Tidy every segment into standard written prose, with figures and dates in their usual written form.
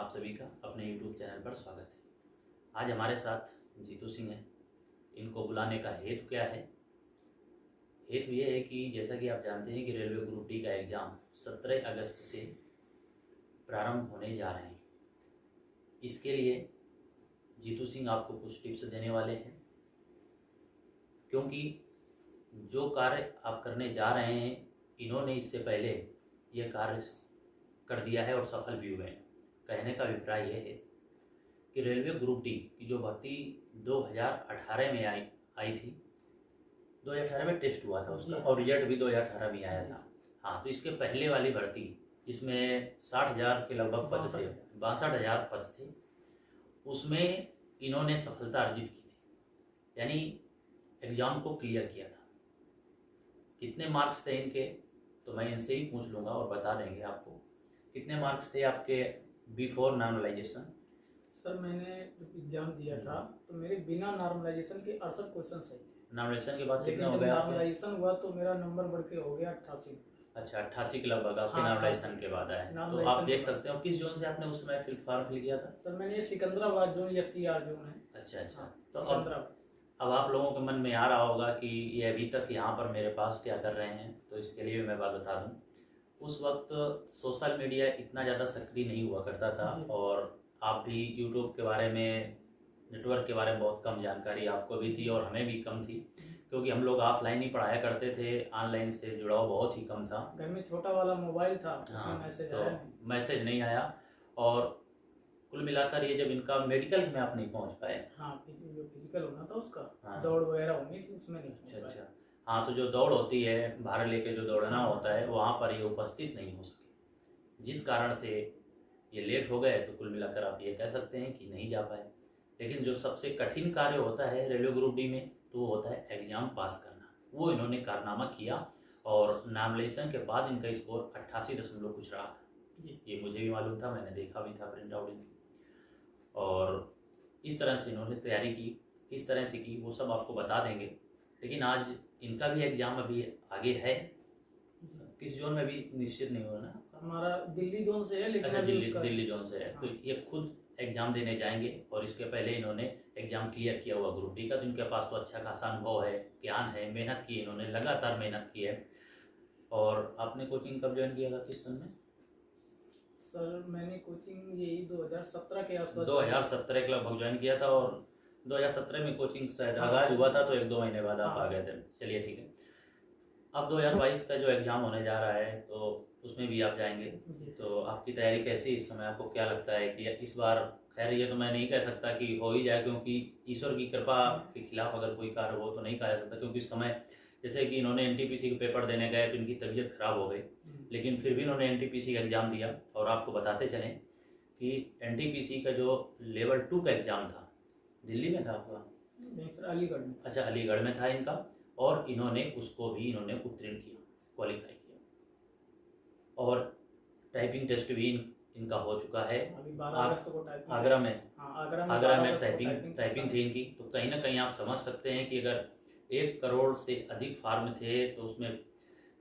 आप सभी का अपने YouTube चैनल पर स्वागत है। आज हमारे साथ जीतू सिंह हैं। इनको बुलाने का हेतु क्या है? हेतु ये है कि जैसा कि आप जानते हैं कि रेलवे ग्रुप डी का एग्ज़ाम 17 अगस्त से प्रारंभ होने जा रहे हैं। इसके लिए जीतू सिंह आपको कुछ टिप्स देने वाले हैं, क्योंकि जो कार्य आप करने जा रहे हैं इन्होंने इससे पहले यह कार्य कर दिया है और सफल भी हुए हैं। कहने का अभिप्राय यह है कि रेलवे ग्रुप डी की जो भर्ती 2018 में आई थी, 2018 में टेस्ट हुआ था उसका और रिजल्ट भी 2018 में आया था। हाँ, तो इसके पहले वाली भर्ती जिसमें 60,000 के लगभग पद थे, 62,000 पद थे, उसमें इन्होंने सफलता अर्जित की थी, यानी एग्ज़ाम को क्लियर किया था। कितने मार्क्स थे इनके, तो मैं इनसे ही पूछ लूँगा और बता देंगे आपको। कितने मार्क्स थे आपके बिफोर नॉर्मलाइजेशन? सर, मैंने एग्जाम दिया था तो मेरे बिना नॉर्मलाइजेशन के 68 क्वेश्चन सही थे। नॉर्मलाइजेशन के बाद लेकिन कितने हो जब गए? नॉर्मलाइजेशन हुआ तो मेरा नंबर बढ़ के हो गया 88। अच्छा, 88 के लगभग आपके हाँ, नॉर्मलाइजेशन के बाद आए। तो आप नॉर्मलाइजेशन देख के सकते हो किस जोन से आपने उस समय फॉर्म फिल किया था? सर, मैंने ये सिकंदराबाद जोन या CR जोन है। अच्छा। तो सिकंदराबाद। अब आप लोगों के मन में आ रहा होगा कि ये अभी तक यहाँ पर मेरे पास क्या कर रहे हैं, तो इसके लिए भी मैं बात बता दूँ। उस वक्त सोशल मीडिया इतना ज़्यादा सक्रिय नहीं हुआ करता था और आप भी यूट्यूब के बारे में, नेटवर्क के बारे में बहुत कम जानकारी आपको भी थी और हमें भी कम थी, क्योंकि हम लोग ऑफलाइन ही पढ़ाया करते थे, ऑनलाइन से जुड़ाव बहुत ही कम था। घर में छोटा वाला मोबाइल था। हाँ, मैसेज तो आया नहीं। मैसेज नहीं आया और कुल मिलाकर ये जब इनका मेडिकल में आप नहीं पहुँच पाए। हाँ, जो फिजिकल होना था उसका, हाँ। दौड़ वगैरह होनी थी, उसमें नहीं पहुंच पाया। अच्छा। हाँ, तो जो दौड़ होती है, भार लेके जो दौड़ना होता है, वहाँ पर ये उपस्थित नहीं हो सके, जिस कारण से ये लेट हो गए। तो कुल मिलाकर आप ये कह सकते हैं कि नहीं जा पाए। लेकिन जो सबसे कठिन कार्य होता है रेलवे ग्रुप डी में, तो वो होता है एग्ज़ाम पास करना। वो इन्होंने कारनामा किया और नॉर्मलाइजेशन के बाद इनका स्कोर 88 दशमलव कुछ रहा था। ये मुझे भी मालूम था, मैंने देखा भी था प्रिंट आउट इनकी। और इस तरह से इन्होंने तैयारी की, किस तरह से की वो सब आपको बता देंगे। लेकिन आज इनका भी एग्ज़ाम अभी आगे है, किस जोन में भी निश्चित नहीं हो ना। हमारा दिल्ली जोन से है, लेकिन अच्छा, अभी उसका दिल्ली जोन से है। तो ये खुद एग्ज़ाम देने जाएंगे और इसके पहले इन्होंने एग्ज़ाम क्लियर किया हुआ ग्रुप डी का, तो इनके पास तो अच्छा खासा अनुभव है, ज्ञान है, मेहनत की इन्होंने, लगातार मेहनत की है। और आपने कोचिंग कब ज्वाइन किया था, किस सन में? सर, मैंने कोचिंग यही 2017 के आसपास 2017 के लगभग ज्वाइन किया था और 2017 में कोचिंग शायद आगाज हुआ था, तो 1-2 महीने बाद आप आ गए थे। चलिए ठीक है। अब 2022 का जो एग्ज़ाम होने जा रहा है, तो उसमें भी आप जाएंगे, तो आपकी तैयारी कैसी इस समय? आपको क्या लगता है कि इस बार, खैर ये तो मैं नहीं कह सकता कि हो ही जाए, क्योंकि ईश्वर की कृपा के खिलाफ अगर कोई कार्य हो तो नहीं कहा जा सकता। क्योंकि इस समय जैसे कि इन्होंने NTPC के पेपर देने गए तो इनकी तबीयत खराब हो गई, लेकिन फिर भी इन्होंने NTPC का एग्ज़ाम दिया। और आपको बताते चलें कि NTPC का जो लेवल 2 का एग्ज़ाम था, दिल्ली में था आपका? नहीं सर, अलीगढ़ में। अच्छा, अलीगढ़ में था इनका, और इन्होंने उसको भी इन्होंने उत्तीर्ण किया, क्वालिफाई किया। और टाइपिंग टेस्ट भी इनका हो चुका है। अभी 12 अगस्त को टाइपिंग आगरा में। हाँ, आगरा में टाइपिंग थी इनकी। तो कहीं ना कहीं आप समझ सकते हैं कि अगर 1 करोड़ से अधिक फार्म थे, तो उसमें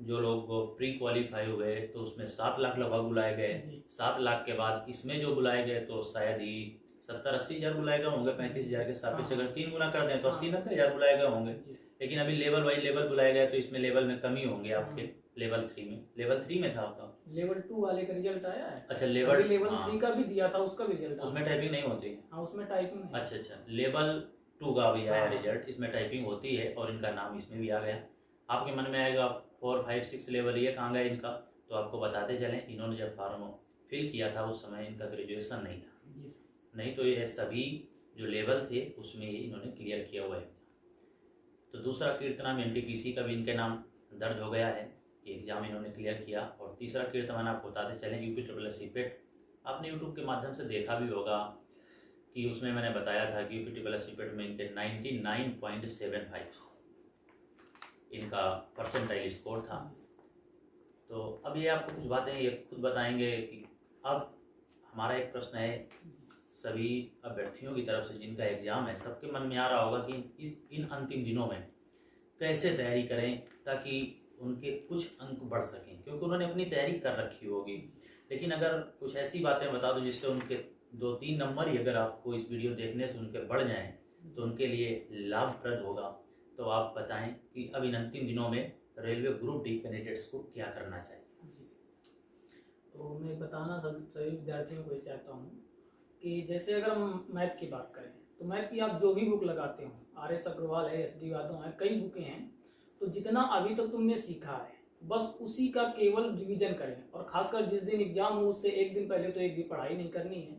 जो लोग प्री क्वालिफाई हुए तो उसमें 7 लाख लगभग बुलाए गए। 7 लाख के बाद इसमें जो बुलाए गए तो शायद ही 70-80 हज़ार बुलाए गए होंगे। 35,000 के सापेक्ष अगर 3 गुना कर दें तो 80-90 हज़ार बुलाए गए होंगे। लेकिन अभी लेवल बाई लेवल बुलाए गए, तो इसमें लेवल में कमी होंगे आपके। लेवल 3 में था आपका। लेवल 2 वाले का रिजल्ट आया है। अच्छा, लेवल 3 का भी दिया था, उसका भी रिजल्ट। उसमें टाइपिंग नहीं होती? हाँ, उसमें टाइपिंग नहीं। अच्छा, लेवल 2 का भी आया रिजल्ट, इसमें टाइपिंग होती है और इनका नाम इसमें भी आ गया। आपके मन में आएगा 4, 5, 6 लेवल ये कहाँ गया इनका, तो आपको बताते चलें, इन्होंने जब फॉर्म फिल किया था उस समय इनका ग्रेजुएशन नहीं था। नहीं तो ये सभी जो लेवल थे उसमें ये इन्होंने क्लियर किया हुआ है। तो दूसरा कीर्तनाम NTPC का भी इनके नाम दर्ज हो गया है कि एग्ज़ाम इन्होंने क्लियर किया। और तीसरा कीर्तमान आपको बताते चलें, UPSSC पेट। आपने यूट्यूब के माध्यम से देखा भी होगा कि उसमें मैंने बताया था कि UPSSC पेट में इनके 99.75 इनका परसेंटाइल स्कोर था। तो अब ये आपको कुछ बातें ये खुद बताएंगे कि अब हमारा एक प्रश्न है सभी अभ्यर्थियों की तरफ से जिनका एग्ज़ाम है, सबके मन में आ रहा होगा कि इन अंतिम दिनों में कैसे तैयारी करें ताकि उनके कुछ अंक बढ़ सकें, क्योंकि उन्होंने अपनी तैयारी कर रखी होगी। लेकिन अगर कुछ ऐसी बातें बता दो जिससे उनके 2-3 नंबर ही अगर आपको इस वीडियो देखने से उनके बढ़ जाएं तो उनके लिए लाभप्रद होगा, तो आप बताएं कि अब इन अंतिम दिनों में रेलवे ग्रुप डी कैंडिडेट्स को क्या करना चाहिए। तो मैं बताना सभी विद्यार्थियों को चाहता हूँ कि जैसे अगर हम मैथ की बात करें तो मैथ की आप जो भी बुक लगाते हो, RS अग्रवाल है, SD यादव है, कई बुकें हैं, तो जितना अभी तक तुमने सीखा है बस उसी का केवल रिवीजन करें। और खासकर जिस दिन एग्जाम हो उससे एक दिन पहले तो एक भी पढ़ाई नहीं करनी है।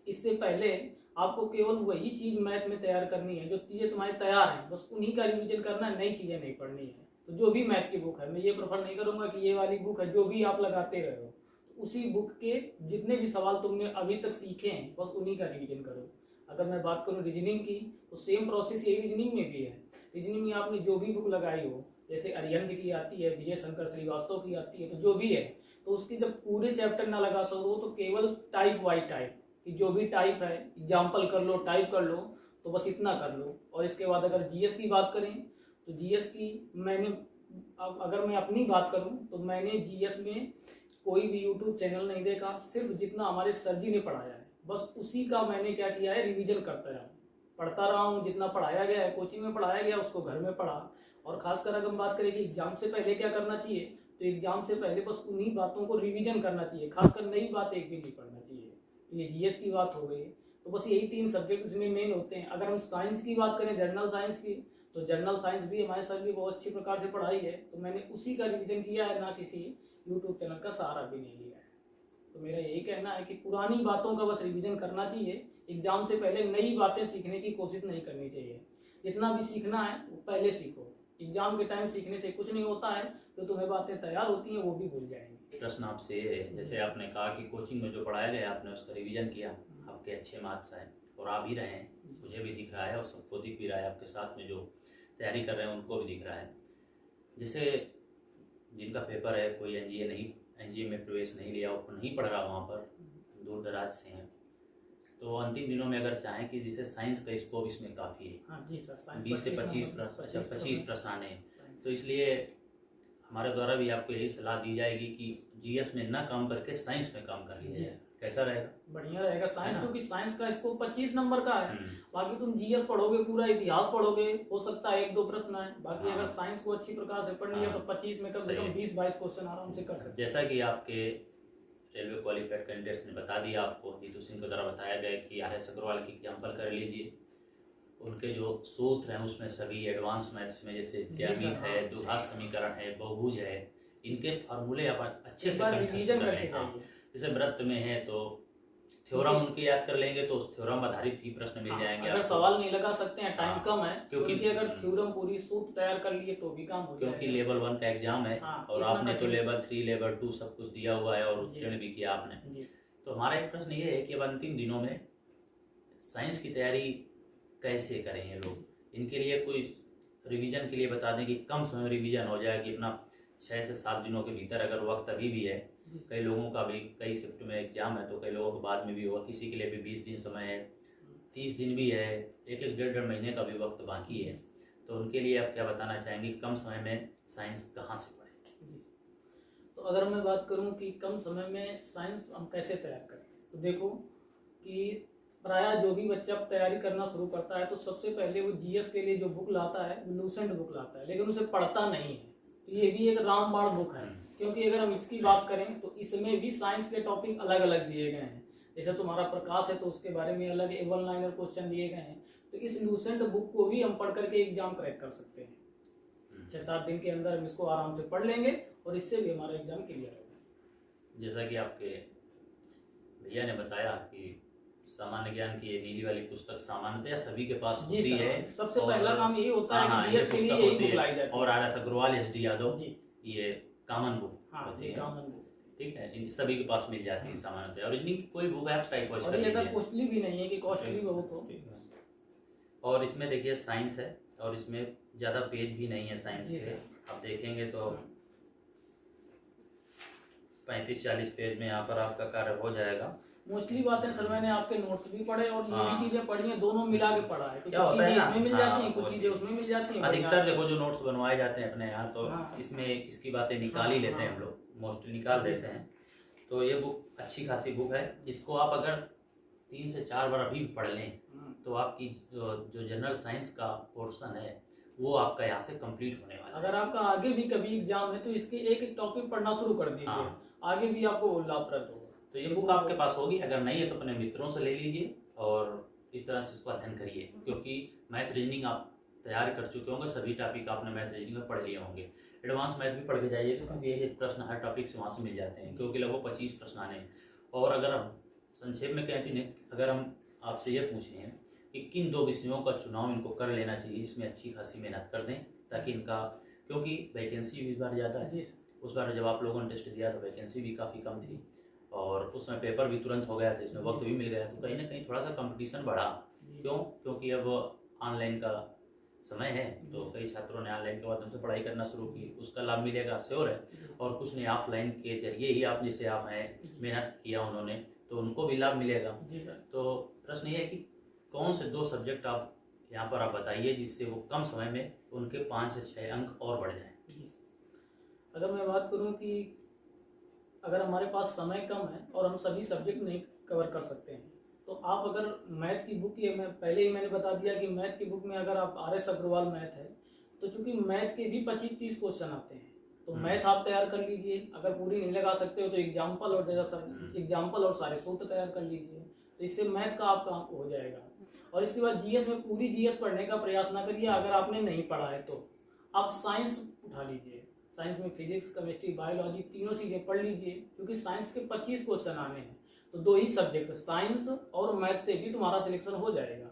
इससे पहले आपको केवल वही चीज़ मैथ में तैयार करनी है, जो चीज़ें तुम्हारी तैयार हैं बस उन्हीं का रिवीजन करना है, नई चीज़ें नहीं पढ़नी है। तो जो भी मैथ की बुक है, मैं ये प्रेफर नहीं करूँगा कि ये वाली बुक है जो भी आप लगाते रहो, तो उसी बुक के जितने भी सवाल तुमने अभी तक सीखे हैं बस उन्हीं का रिवीजन करो। अगर मैं बात करूँ रीजनिंग की तो सेम प्रोसेस यही रीजनिंग में भी है। रीजनिंग में आपने जो भी बुक लगाई हो, जैसे अरिहंत की आती है, विजय शंकर श्रीवास्तव की आती है, तो जो भी है तो उसकी जब पूरे चैप्टर ना लगा सको तो केवल टाइप वाई टाइप कि जो भी टाइप है एग्जाम्पल कर लो, टाइप कर लो, तो बस इतना कर लो। और इसके बाद अगर GS की बात करें तो GS की मैंने अगर मैं अपनी बात करूं तो मैंने GS में कोई भी यूट्यूब चैनल नहीं देखा, सिर्फ जितना हमारे सर जी ने पढ़ाया है बस उसी का मैंने क्या किया है, रिवीजन करता रहा, पढ़ता रहा हूँ। जितना पढ़ाया गया है, कोचिंग में पढ़ाया गया, उसको घर में पढ़ा। और खासकर अगर हम बात करें कि एग्जाम से पहले क्या करना चाहिए, तो एग्जाम से पहले बस उन्हीं बातों को रिवीजन करना चाहिए, खासकर नई बात एक भी नहीं पढ़ना चाहिए। ये GS की बात हो गई। तो बस यही 3 सब्जेक्ट इसमें मेन होते हैं। अगर हम साइंस की बात करें, जनरल साइंस की, तो जनरल साइंस भी हमारे सर भी बहुत अच्छी प्रकार से पढ़ाई है, तो मैंने उसी का रिवीजन किया है, ना किसी यूट्यूब चैनल का सहारा भी नहीं लिया है। तो मेरा यही कहना है कि पुरानी बातों का बस रिवीजन करना चाहिए, एग्जाम से पहले नई बातें सीखने की कोशिश नहीं करनी चाहिए। जितना भी सीखना है वो पहले सीखो, एग्जाम के टाइम सीखने से कुछ नहीं होता है, जो तुम्हें बातें तैयार होती हैं वो भी भूल जाएंगे। प्रश्न आपसे ये है, जैसे आपने कहा कि कोचिंग में जो पढ़ाया गया आपने उसका रिवीजन किया, आपके अच्छे मार्क्स आए और आ भी रहे हैं, मुझे भी दिख रहा है और सबको दिख भी रहा है, आपके साथ में जो तैयारी कर रहे हैं उनको भी दिख रहा है। जैसे जिनका पेपर है, कोई NGA में प्रवेश नहीं लिया, वो नहीं पढ़ रहा, वहाँ पर दूर दराज से हैं, तो अंतिम दिनों में अगर चाहें कि जिसे साइंस का स्कोप इसमें काफ़ी है, हाँ जी सर, 20 से 25 प्रश्न आने, तो इसलिए हमारे द्वारा भी आपको यही सलाह दी जाएगी कि GS में ना काम करके साइंस में काम कर लीजिए। कैसा रहेगा? बढ़िया रहेगा। साइंस, क्योंकि साइंस का स्कोप 25 नंबर का है, बाकी तुम GS पढ़ोगे, पूरा इतिहास पढ़ोगे, हो सकता है 1-2 प्रश्न आए, बाकी अगर साइंस को अच्छी प्रकार से पढ़नी है तो 25 में कम से कम 20-22 क्वेश्चन आराम से कर सकते हैं। जैसा कि आपके रेलवे क्वालिफाइड कैंडिडेट्स ने बता दिया, आपको जीतू सिंह के द्वारा बताया गया कि RS अग्रवाल की एग्जाम्पल कर लीजिए। उनके जो सूत्र हैं उसमें सभी एडवांस मैथ्स में जैसे ज्यामिति है, द्विघात समीकरण है, बहुभुज है, इनके फार्मूले आप अच्छे से रिवीजन करके जैसे वृत्त में है तो थ्योरम उनके याद कर लेंगे तो उस थ्योरम आधारित ही प्रश्न मिल जाएंगे। अगर सवाल नहीं लगा सकते हैं, टाइम कम है, क्योंकि अगर थ्योरम पूरी सूत्र तैयार कर लिए तो भी काम हो जाएगा, क्योंकि लेवल 1 का एग्जाम है और आपने तो लेवल 3 लेवल 2 सब कुछ दिया हुआ है और उत्तीर्ण भी किया आपने। तो हमारा एक प्रश्न ये है कि अब अंतिम दिनों में साइंस की तैयारी कैसे करें ये लोग, इनके लिए कोई रिवीजन के लिए बता दें कि कम समय में रिवीजन हो जाए, कि अपना 6 से 7 दिनों के भीतर अगर वक्त अभी भी है, कई लोगों का भी कई शिफ्ट में एग्जाम है तो कई लोगों को बाद में भी होगा, किसी के लिए भी 20 दिन समय है, 30 दिन भी है, 1-1 डेढ़ महीने का भी वक्त बाकी है, तो उनके लिए आप क्या बताना चाहेंगे, कम समय में साइंस कहाँ से पढ़ें? तो अगर मैं बात करूँ कि कम समय में साइंस हम कैसे तैयार करें, तो देखो कि प्रायः जो भी बच्चा तैयारी करना शुरू करता है तो सबसे पहले वो GS के लिए जो बुक लाता है वो लूसेंट बुक लाता है, लेकिन उसे पढ़ता नहीं है। तो ये भी एक रामबाण बुक है, क्योंकि अगर हम इसकी बात करें तो इसमें भी साइंस के टॉपिक अलग अलग दिए गए हैं। जैसे तुम्हारा प्रकाश है तो उसके बारे में अलग A1 लाइनर क्वेश्चन दिए गए हैं, तो इस लूसेंट बुक को भी हम पढ़ करके एग्जाम क्रैक कर सकते हैं। 6-7 दिन के अंदर हम इसको आराम से पढ़ लेंगे और इससे भी हमारा एग्जाम क्लियर होगा। जैसा कि आपके भैया ने बताया कि सामान्य ज्ञान की ये नीली वाली पुस्तक सामान्यतः सभी के पास होती है, सबसे पहला काम यही होता है कि GS के लिए यही बुक लाई जाती है, और RS अग्रवाल SD यादव ये कॉमन बुक होती है, कॉमन बुक, ठीक है, इन सभी के पास मिल जाती है सामान्यतः, और इनकी कोई बुक है टाइप वॉच और ये अगर कॉस्टली भी नहीं है कि कॉस्टली बहुत हो। और इसमें देखिए साइंस है और इसमें ज़्यादा पेज भी नहीं है साइंस के, आप देखेंगे तो 35-40 पेज में यहाँ पर आपका कार्य हो जाएगा। मोस्टली बातें सर मैंने आपके नोट्स भी पढ़े और ये भी चीजें पढ़ी हैं, दोनों मिला के पढ़ा है, कुछ चीजें इसमें मिल जाती हैं, कुछ चीजें उसमें मिल जाती हैं। अधिकतर देखो जो नोट्स बनवाए जाते हैं अपने यहाँ तो इसमें इसकी बातें निकाल ही लेते हैं हम लोग, मोस्टली निकाल देते हैं, तो ये बुक अच्छी खासी बुक है। इसको आप अगर 3 से 4 बार अभी पढ़ लें तो आपकी जो जनरल साइंस का पोर्शन है वो आपका यहाँ से कंप्लीट होने वाला है। अगर आपका आगे भी कभी एग्जाम है तो इसके एक एक टॉपिक पढ़ना शुरू कर दीजिए। हाँ। आगे भी आपको लाभप्रद होगा। तो ये बुक आपके पास होगी, अगर नहीं है तो अपने मित्रों से ले लीजिए और इस तरह से इसको अध्ययन करिए, क्योंकि मैथ रीजनिंग आप तैयार कर चुके होंगे, सभी टॉपिक आपने मैथ रीजनिंग में पढ़ लिए होंगे। एडवांस मैथ भी पढ़ के जाइएगा, क्योंकि एक प्रश्न हर टॉपिक से वहाँ से मिल जाते हैं, क्योंकि लगभग 25 प्रश्न आने हैं। और अगर हम संक्षेप में कहते हैं, अगर हम आपसे ये पूछें कि किन 2 विषयों का चुनाव इनको कर लेना चाहिए, इसमें अच्छी खासी मेहनत कर दें ताकि इनका, क्योंकि वैकेंसी भी इस बार ज़्यादा है। उस बार जब आप लोगों ने टेस्ट दिया तो वैकेंसी भी काफ़ी कम थी और उसमें पेपर भी तुरंत हो गया था, इसमें वक्त भी मिल गया, तो कहीं ना कहीं थोड़ा सा कंपटीशन बढ़ा। क्यों? क्योंकि अब ऑनलाइन का समय है, तो कई छात्रों ने ऑनलाइन के माध्यम से पढ़ाई करना शुरू की, उसका लाभ मिलेगा श्योर है। और कुछ ने ऑफलाइन के जरिए ही, आप जैसे आप हैं, मेहनत किया उन्होंने, तो उनको भी लाभ मिलेगा। तो प्रश्न ये है कि कौन से 2 सब्जेक्ट आप यहाँ पर आप बताइए जिससे वो कम समय में उनके 5 से 6 अंक और बढ़ जाएं। अगर मैं बात करूँ कि अगर हमारे पास समय कम है और हम सभी सब्जेक्ट नहीं कवर कर सकते हैं, तो आप अगर मैथ की बुक, ये मैं पहले ही मैंने बता दिया कि मैथ की बुक में अगर आप RS अग्रवाल मैथ है, तो चूंकि मैथ के भी 25-30 क्वेश्चन आते हैं, तो मैथ आप तैयार कर लीजिए। अगर पूरी नहीं लगा सकते हो तो एग्जाम्पल और सारे सूत्र तैयार कर लीजिए, तो इससे मैथ का आपका हो जाएगा। और इसके बाद GS में पूरी GS पढ़ने का प्रयास ना करिए। अगर आपने नहीं पढ़ा है तो आप साइंस उठा लीजिए। साइंस में फिजिक्स, केमिस्ट्री, बायोलॉजी तीनों चीजें पढ़ लीजिए, क्योंकि साइंस के 25 क्वेश्चन आने हैं, तो 2 ही सब्जेक्ट साइंस और मैथ से भी तुम्हारा सिलेक्शन हो जाएगा।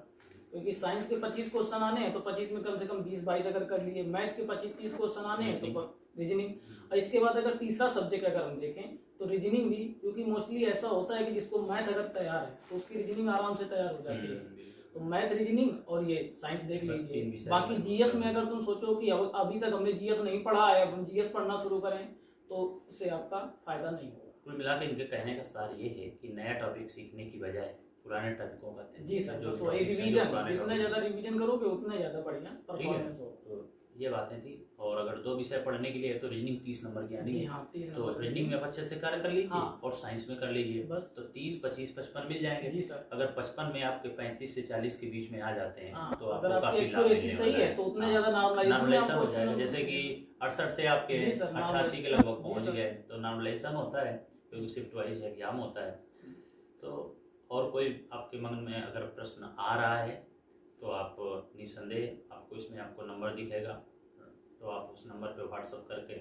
क्योंकि साइंस के 25 क्वेश्चन आने हैं तो 25 में कम से कम 20-22 अगर कर लिए, मैथ के 25-30 क्वेश्चन आने हैं तो रीजनिंग। और इसके बाद अगर तीसरा सब्जेक्ट अगर हम देखें तो रीजनिंग भी, क्योंकि मोस्टली ऐसा होता है कि जिसको मैथ अगर तैयार है तो उसकी रीजनिंग आराम से तैयार हो जाती है। तो मैथ, रीजनिंग और ये साइंस देख लीजिए। बाकी GS में अगर तुम सोचो कि अब अभी तक हमने GS नहीं पढ़ा है, अब हम GS पढ़ना शुरू करें, तो उससे आपका फायदा नहीं होगा। कुल मिला के इनके कहने का सार ये है कि नया टॉपिक सीखने की बजाय पुराने टॉपिकों का जी सर, जो वही रिवीजन, जितना ज्यादा रिवीजन करोगे उतना ज्यादा बढ़िया परफॉर्मेंस होगा। तो ये बातें थी। और अगर 2 विषय पढ़ने के लिए तो रीजनिंग 30 नंबर की आनी है। हाँ, 30 तो रीजनिंग में आप अच्छे से कार्य कर लीजिए। हाँ। और साइंस में कर लीजिए, बस। तो 30, 25, 55 मिल जाएंगे। जी सर। अगर 55 में आपके 35 से 40 के बीच में आ जाते हैं, हाँ, तो अगर आपको आपकी काफी लाभ एक्यूरेसी सही है तो उतना ज्यादा नॉर्मलाइजेशन हो जाएगा। जैसे कि 68 थे आपके, 88 के लगभग पहुंच गए, तो नॉर्मलाइजेशन होता है, क्योंकि शिफ्ट वाइज एग्जाम होता है। तो और कोई आपके मन में अगर प्रश्न आ रहा है तो आप निसंदेह, आपको इसमें आपको नंबर दिखेगा, तो आप उस नंबर पे व्हाट्सअप करके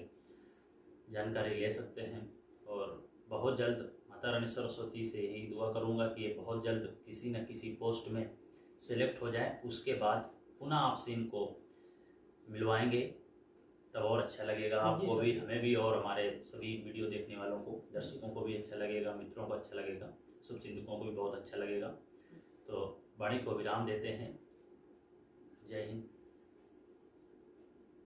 जानकारी ले सकते हैं। और बहुत जल्द माता रानी सरस्वती से यही दुआ करूंगा कि ये बहुत जल्द किसी न किसी पोस्ट में सिलेक्ट हो जाए। उसके बाद पुनः आपसे इनको मिलवाएंगे, तब और अच्छा लगेगा आपको भी, हमें भी, और हमारे सभी वीडियो देखने वालों को, दर्शकों को भी अच्छा लगेगा, मित्रों को अच्छा लगेगा, शुभचिंतकों को भी बहुत अच्छा लगेगा। तो वाणी को विराम देते हैं। जय हिंद।